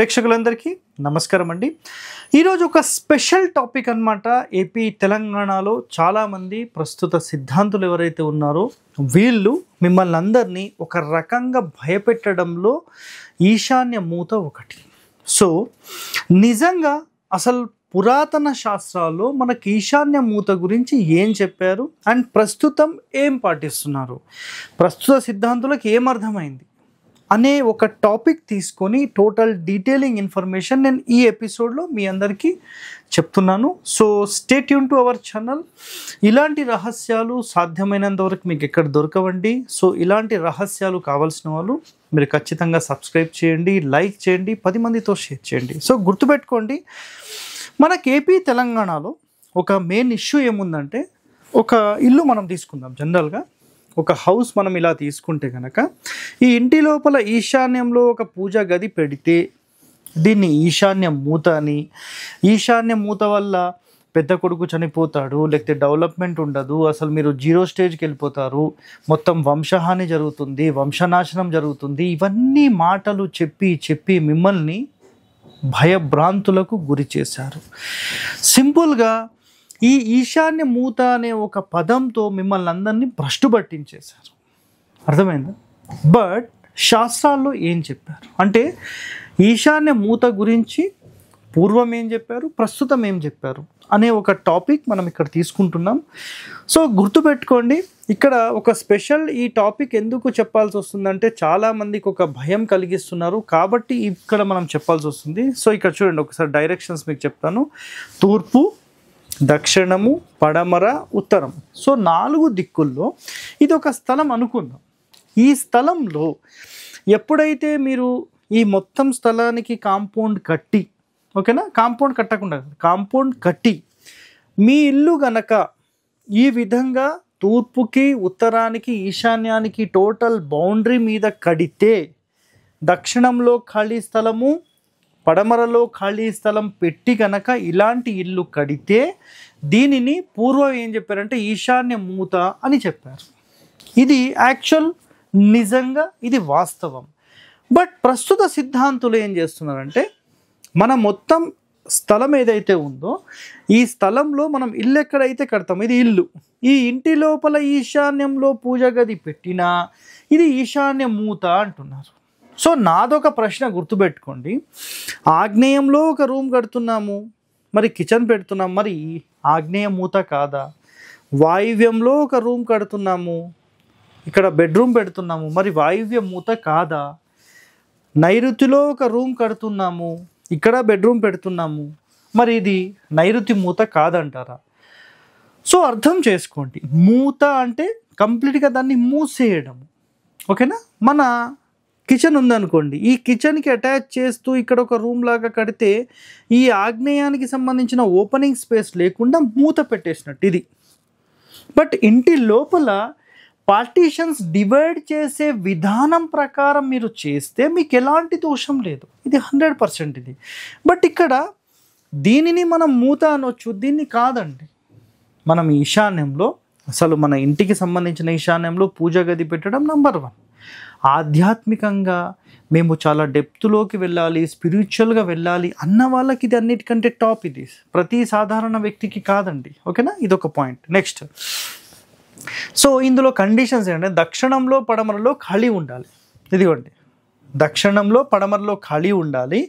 ప్రేక్షకులందరికీ నమస్కారం అండి. ఈరోజు ఒక స్పెషల్ టాపిక్ అన్నమాట. ఏపీ తెలంగాణలో చాలామంది ప్రస్తుత సిద్ధాంతులు ఎవరైతే ఉన్నారో వీళ్ళు మిమ్మల్ని అందరినీ ఒక రకంగా భయపెట్టడంలో ఈశాన్య మూత ఒకటి. సో నిజంగా అసలు పురాతన శాస్త్రాల్లో మనకి ఈశాన్య మూత గురించి ఏం చెప్పారు అండ్ ప్రస్తుతం ఏం పాటిస్తున్నారు, ప్రస్తుత సిద్ధాంతులకు ఏమర్థమైంది అనే ఒక టాపిక్ తీసుకొని టోటల్ డీటెయిలింగ్ ఇన్ఫర్మేషన్ నేను ఈ ఎపిసోడ్లో మీ అందరికీ చెప్తున్నాను. So stay tune to our channel. ఇలాంటి రహస్యాలు సాధ్యమైనంత వరకు మీకు ఎక్కడ దొరకవండి. సో ఇలాంటి రహస్యాలు కావాల్సిన వాళ్ళు మీరు ఖచ్చితంగా సబ్స్క్రైబ్ చేయండి, లైక్ చేయండి, 10 మందితో షేర్ చేయండి. సో గుర్తుపెట్టుకోండి, మనకి ఏపీ తెలంగాణలో ఒక మెయిన్ ఇష్యూ ఏముందంటే, ఒక ఇల్లు మనం తీసుకుందాం. జనరల్గా ఒక హౌస్ మనం ఇలా తీసుకుంటే కనుక ఈ ఇంటి లోపల ఈశాన్యంలో ఒక పూజా గది పెడితే దీన్ని ఈశాన్య మూత అని, ఈశాన్య మూత వల్ల పెద్ద కొడుకు చనిపోతాడు, లేకపోతే డెవలప్మెంట్ ఉండదు, అసలు మీరు 0 స్టేజ్కి వెళ్ళిపోతారు, మొత్తం వంశహాని జరుగుతుంది, వంశనాశనం జరుగుతుంది, ఇవన్నీ మాటలు చెప్పి చెప్పి మిమ్మల్ని భయభ్రాంతులకు గురి చేశారు. సింపుల్గా ఈ ఈశాన్య మూత అనే ఒక పదంతో మిమ్మల్ని అందరినీ భ్రష్టు పట్టించేశారు. అర్థమైందా? బట్ శాస్త్రాల్లో ఏం చెప్పారు అంటే, ఈశాన్య మూత గురించి పూర్వం ఏం చెప్పారు, ప్రస్తుతం ఏం చెప్పారు అనే ఒక టాపిక్ మనం ఇక్కడ తీసుకుంటున్నాం. సో గుర్తుపెట్టుకోండి, ఇక్కడ ఒక స్పెషల్ ఈ టాపిక్ ఎందుకు చెప్పాల్సి వస్తుందంటే, చాలామందికి ఒక భయం కలిగిస్తున్నారు కాబట్టి ఇక్కడ మనం చెప్పాల్సి వస్తుంది. సో ఇక్కడ చూడండి, ఒకసారి డైరెక్షన్స్ మీకు చెప్తాను. తూర్పు, దక్షిణము, పడమర, ఉత్తరం. సో 4 దిక్కుల్లో ఇది ఒక స్థలం అనుకుందాం. ఈ స్థలంలో ఎప్పుడైతే మీరు ఈ మొత్తం స్థలానికి కాంపౌండ్ కట్టి, ఓకేనా, కాంపౌండ్ కట్టకుండా కాంపౌండ్ కట్టి మీ ఇల్లు గనక ఈ విధంగా తూర్పుకి, ఉత్తరానికి, ఈశాన్యానికి టోటల్ బౌండరీ మీద కడితే, దక్షిణంలో ఖాళీ స్థలము, పడమరలో ఖాళీ స్థలం పెట్టి కనుక ఇలాంటి ఇల్లు కడితే దీనిని పూర్వం ఏం చెప్పారంటే ఈశాన్య మూత అని చెప్పారు. ఇది యాక్చువల్, నిజంగా ఇది వాస్తవం. బట్ ప్రస్తుత సిద్ధాంతులు ఏం చేస్తున్నారంటే, మన మొత్తం స్థలం ఏదైతే ఉందో ఈ స్థలంలో మనం ఇల్లు ఎక్కడైతే కడతాం, ఇది ఇల్లు, ఈ ఇంటి లోపల ఈశాన్యంలో పూజ గది పెట్టినా ఇది ఈశాన్య మూత అంటున్నారు. సో నాదొక ప్రశ్న గుర్తుపెట్టుకోండి, ఆగ్నేయంలో ఒక రూమ్ కడుతున్నాము, మరి కిచెన్ పెడుతున్నాం, మరి ఆగ్నేయ మూత కాదా? వాయువ్యంలో ఒక రూమ్ కడుతున్నాము, ఇక్కడ బెడ్రూమ్ పెడుతున్నాము, మరి వాయువ్య మూత కాదా? నైరుతిలో ఒక రూమ్ కడుతున్నాము, ఇక్కడ బెడ్రూమ్ పెడుతున్నాము, మరి ఇది నైరుతి మూత కాదంటారా? సో అర్థం చేసుకోండి, మూత అంటే కంప్లీట్గా దాన్ని మూసేయడము, ఓకేనా. మన కిచెన్ ఉందనుకోండి, ఈ కిచెన్కి అటాచ్ చేస్తూ ఇక్కడ ఒక రూమ్ లాగా కడితే ఈ ఆగ్నేయానికి సంబంధించిన ఓపెనింగ్ స్పేస్ లేకుండా మూత పెట్టేసినట్టు ఇది. బట్ ఇంటి లోపల పార్టీషన్స్ డివైడ్ చేసే విధానం ప్రకారం మీరు చేస్తే మీకు ఎలాంటి దోషం లేదు, ఇది 100% ఇది. బట్ ఇక్కడ దీనిని మనం మూత అనొచ్చు, దీన్ని కాదండి. మనం ఈశాన్యంలో, అసలు మన ఇంటికి సంబంధించిన ఈశాన్యంలో పూజ గది పెట్టడం నంబర్ 1. ఆధ్యాత్మికంగా మేము చాలా డెప్త్లోకి వెళ్ళాలి, స్పిరిచువల్గా వెళ్ళాలి అన్న వాళ్ళకి ఇది అన్నిటికంటే టాప్. ఇది ప్రతి సాధారణ వ్యక్తికి కాదండి, ఓకేనా. ఇదొక పాయింట్. నెక్స్ట్, సో ఇందులో కండిషన్స్ ఏంటంటే, దక్షిణంలో పడమరలో ఖాళీ ఉండాలి. ఇదిగోండి, దక్షిణంలో పడమరలో ఖాళీ ఉండాలి,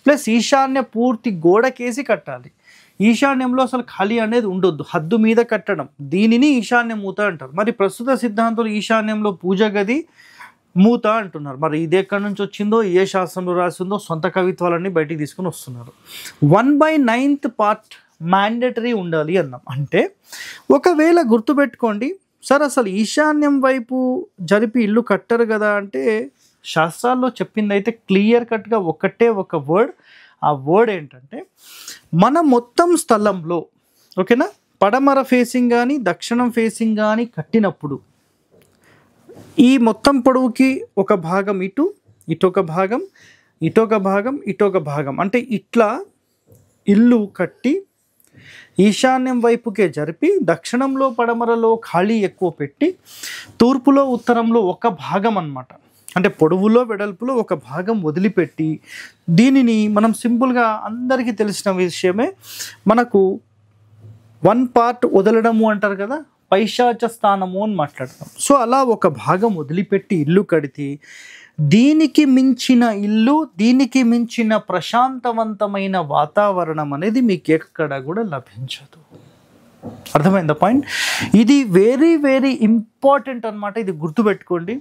ప్లస్ ఈశాన్య పూర్తి గోడకేసి కట్టాలి. ఈశాన్యంలో అసలు ఖాళీ అనేది ఉండొద్దు, హద్దు మీద కట్టడం, దీనిని ఈశాన్య మూత అంటారు. మరి ప్రస్తుత సిద్ధాంతులు ఈశాన్యంలో పూజ గది మూత అంటున్నారు. మరి ఇది ఎక్కడి నుంచి వచ్చిందో, ఏ శాస్త్రంలో రాసిందో, సొంత కవిత్వాలన్నీ బయటికి తీసుకుని వస్తున్నారు. 1/9 పార్ట్ మ్యాండేటరీ ఉండాలి అన్నాం. అంటే ఒకవేళ గుర్తుపెట్టుకోండి, సార్ అసలు ఈశాన్యం వైపు జరిపి ఇల్లు కట్టరు కదా అంటే, శాస్త్రాల్లో చెప్పింది అయితే క్లియర్ కట్గా ఒకటే ఒక వర్డ్. ఆ వర్డ్ ఏంటంటే, మన మొత్తం స్థలంలో, ఓకేనా, పడమర ఫేసింగ్ కానీ దక్షిణం ఫేసింగ్ కానీ కట్టినప్పుడు ఈ మొత్తం పొడవుకి ఒక భాగం ఇటు, ఇటొక భాగం, ఇటొక భాగం, ఇటొక భాగం, అంటే ఇట్లా ఇల్లు కట్టి ఈశాన్యం వైపుకే జరిపి దక్షిణంలో పడమరలో ఖాళీ ఎక్కువ పెట్టి తూర్పులో ఉత్తరంలో ఒక భాగం అన్నమాట అంటే పొడవులో వెడల్పులో ఒక భాగం వదిలిపెట్టి దీనిని మనం సింపుల్గా అందరికీ తెలిసిన విషయమే, మనకు 1 పార్ట్ వదలడము అంటారు కదా, పైశాచ స్థానము అని మాట్లాడతాం. సో అలా ఒక భాగం వదిలిపెట్టి ఇల్లు కడితే దీనికి మించిన ఇల్లు, దీనికి మించిన ప్రశాంతవంతమైన వాతావరణం అనేది మీకు ఎక్కడ కూడా లభించదు. అర్థమైందా పాయింట్? ఇది వెరీ వెరీ ఇంపార్టెంట్ అనమాట, ఇది గుర్తుపెట్టుకోండి.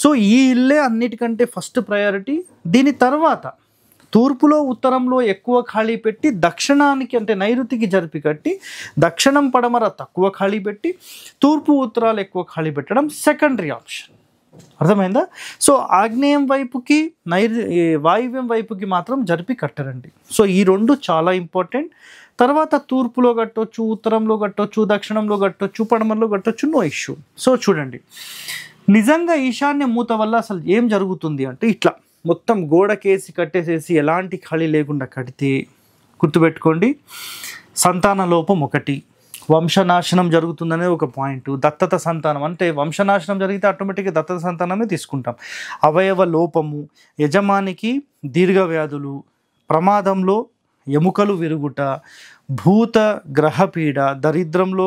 సో ఈ ఇల్లే అన్నిటికంటే ఫస్ట్ ప్రయారిటీ. దీని తర్వాత తూర్పులో ఉత్తరంలో ఎక్కువ ఖాళీ పెట్టి దక్షిణానికి అంటే నైరుతికి జరిపి కట్టి దక్షిణం పడమర తక్కువ ఖాళీ పెట్టి తూర్పు ఉత్తరాలు ఎక్కువ ఖాళీ పెట్టడం సెకండరీ ఆప్షన్. అర్థమైందా? సో ఆగ్నేయం వైపుకి వాయువ్యం వైపుకి మాత్రం జరిపి కట్టరండి. సో ఈ రెండు చాలా ఇంపార్టెంట్. తర్వాత తూర్పులో కట్టొచ్చు, ఉత్తరంలో కట్టొచ్చు, దక్షిణంలో కట్టొచ్చు, పడమరలో కట్టొచ్చు, నో ఇష్యూ. సో చూడండి, నిజంగా ఈశాన్య మూత వల్ల అసలు ఏం జరుగుతుంది అంటే ఇట్లా మొత్తం గోడకేసి కట్టేసేసి ఎలాంటి ఖాళీ లేకుండా కడితే గుర్తుపెట్టుకోండి, సంతాన లోపం ఒకటి, వంశనాశనం జరుగుతుందనే ఒక పాయింట్, దత్తత సంతానం అంటే వంశనాశనం జరిగితే ఆటోమేటిక్గా దత్తత సంతానమే తీసుకుంటాం, అవయవ లోపము, యజమానికి దీర్ఘవ్యాధులు, ప్రమాదంలో ఎముకలు విరుగుట, భూత గ్రహపీడ, దరిద్రంలో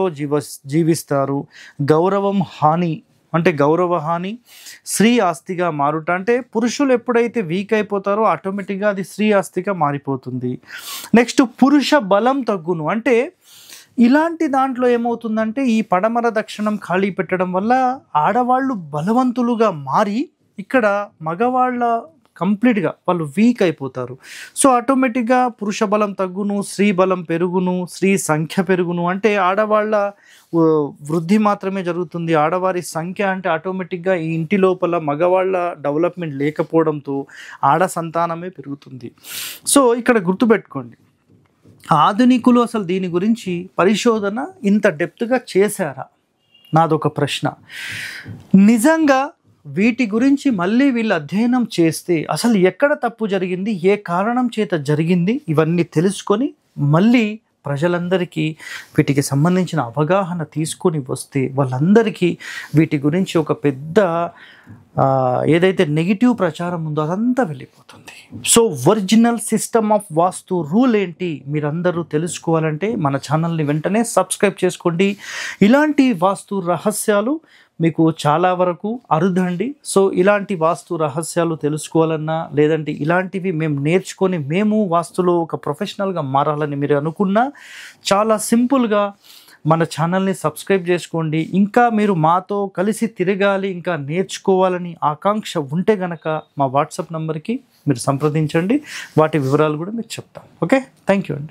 జీవిస్తారు, గౌరవం హాని అంటే గౌరవ హాని, స్త్రీ ఆస్తిగా మారుట అంటే పురుషులు ఎప్పుడైతే వీక్ అయిపోతారో ఆటోమేటిక్గా అది స్త్రీ ఆస్తిగా మారిపోతుంది. నెక్స్ట్ పురుష బలం తగ్గును అంటే ఇలాంటి దాంట్లో ఏమవుతుందంటే ఈ పడమర దక్షిణం ఖాళీ పెట్టడం వల్ల ఆడవాళ్ళు బలవంతులుగా మారి ఇక్కడ మగవాళ్ళ కంప్లీట్గా వాళ్ళు వీక్ అయిపోతారు. సో ఆటోమేటిక్గా పురుష బలం తగ్గును, స్త్రీ బలం పెరుగును, స్త్రీ సంఖ్య పెరుగును అంటే ఆడవాళ్ళ వృద్ధి మాత్రమే జరుగుతుంది. ఆడవారి సంఖ్య అంటే ఆటోమేటిక్గా ఈ ఇంటి లోపల మగవాళ్ళ డెవలప్మెంట్ లేకపోవడంతో ఆడ సంతానమే పెరుగుతుంది. సో ఇక్కడ గుర్తుపెట్టుకోండి, ఆధునికులు అసలు దీని గురించి పరిశోధన ఇంత డెప్త్గా చేశారా? నాదొక ప్రశ్న. నిజంగా వీటి గురించి మళ్ళీ వీళ్ళు అధ్యయనం చేస్తే అసలు ఎక్కడ తప్పు జరిగింది, ఏ కారణం చేత జరిగింది, ఇవన్నీ తెలుసుకొని మళ్ళీ ప్రజలందరికీ వీటికి సంబంధించిన అవగాహన తీసుకొని వస్తే వాళ్ళందరికీ వీటి గురించి ఒక పెద్ద ఏదైతే నెగిటివ్ ప్రచారం ఉందో అదంతా వెళ్ళిపోతుంది. So original system of vastu rule ఏంటి మీరందరూ తెలుసుకోవాలంటే మన ఛానల్ని వెంటనే సబ్స్క్రైబ్ చేసుకోండి. ఇలాంటి వాస్తు రహస్యాలు మీకు చాలా వరకు అరుదండి. సో ఇలాంటి వాస్తు రహస్యాలు తెలుసుకోవాలన్నా లేదంటే ఇలాంటివి మేము నేర్చుకొని మేము వాస్తులో ఒక ప్రొఫెషనల్గా మారాలని మీరు అనుకున్నా చాలా సింపుల్గా మన ఛానల్ని సబ్స్క్రైబ్ చేసుకోండి. ఇంకా మీరు మాతో కలిసి తిరగాలి, ఇంకా నేర్చుకోవాలని ఆకాంక్ష ఉంటే గనక మా వాట్సాప్ నెంబర్కి మీరు సంప్రదించండి, వాటి వివరాలు కూడా మీకు చెప్తాం. ఓకే, థ్యాంక్ యూ అండి.